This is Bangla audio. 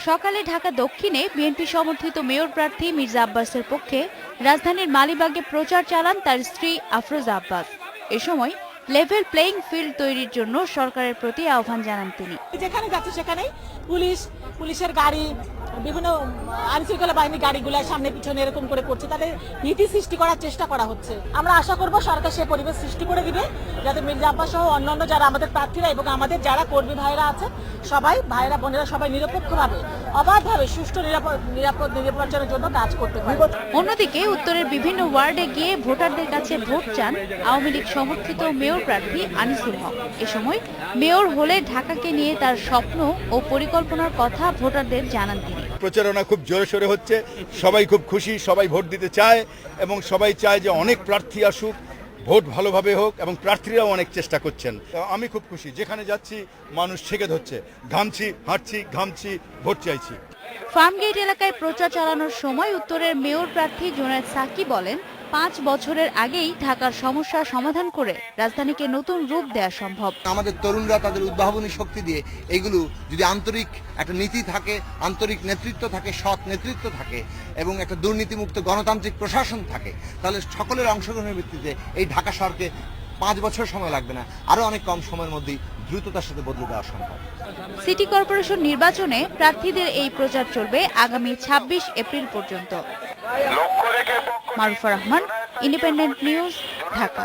সকালে ঢাকা দক্ষিণে বিএনপি সমর্থিত মেয়র প্রার্থী মির্জা আব্বাসের পক্ষে রাজধানীর মালিবাগে প্রচার চালান তার স্ত্রী আফরোজা আব্বাস। এ সময় লেভেল প্লেইং ফিল্ড তৈরির জন্য সরকারের প্রতি আহ্বান জানান তিনি। যেখানে যাচ্ছে সেখানেই পুলিশের গাড়ি, বিভিন্ন আইনশৃঙ্খলা বাহিনী গাড়িগুলো সামনে পিছনে এরকম করে করছে, তাদের ভীতি সৃষ্টি করার চেষ্টা করা হচ্ছে। আমরা আশা করব সরকার সে পরিবেশ সৃষ্টি করে দিবে যাতে মির্জা আব্বাস সহ অন্যান্য যারা আমাদের প্রার্থীরা এবং আমাদের যারা কর্মী ভাইরা আছে সবাই, ভাইরা বোনেরা সবাই নিরপেক্ষভাবে, অবাধভাবে, সুষ্ঠু নিরাপদ নির্বাচনের জন্য কাজ করতে পারে। অন্যদিকে উত্তরের বিভিন্ন ওয়ার্ডে গিয়ে ভোটারদের কাছে ভোট চান আওয়ামী লীগ সমর্থিত মেয়র প্রার্থী আনিসুল হক। এ সময় মেয়র হলে ঢাকাকে নিয়ে তার স্বপ্ন ও পরিকল্পনার কথা ভোটারদের জানান তিনি। প্রচারণা খুব জোরে সোরে হচ্ছে, সবাই খুব খুশি, সবাই ভোট দিতে চায় এবং সবাই চায় যে অনেক প্রার্থী আসুক, ভোট ভালোভাবে হোক এবং প্রার্থীরাও অনেক চেষ্টা করছেন। আমি খুব খুশি, যেখানে যাচ্ছি মানুষ ছেকে ধরছে, ঘামছি, হাঁটছি, ঘামছি, ভোট চাইছি। ফার্মগেট এলাকায় প্রচার চালানোর সময় উত্তরের মেয়র প্রার্থী জুনায়েদ সাকি বলেন, 5 বছরের আগেই ঢাকার সমস্যার সমাধান করে রাজধানীকে নতুন রূপ দেওয়া সম্ভব। আমাদের তরুণরা তাদের উদ্ভাবনী শক্তি দিয়ে এগুলো যদি আন্তরিক একটা নীতি থাকে, আন্তরিক নেতৃত্ব থাকে, সৎ নেতৃত্ব থাকে এবং একটা দুর্নীতিমুক্ত গণতান্ত্রিক প্রশাসন থাকে, তাহলে সকলের অংশগ্রহণের ভিত্তিতে এই ঢাকা শহরকে 5 বছর সময় লাগবে না, আরো অনেক কম সময়ের মধ্যেই দ্রুততার সাথে বদলে দেওয়া সম্ভব। সিটি কর্পোরেশন নির্বাচনে প্রার্থীদের এই প্রচার চলবে আগামী 26 এপ্রিল পর্যন্ত। Marufa Rahman, independent news, Dhaka.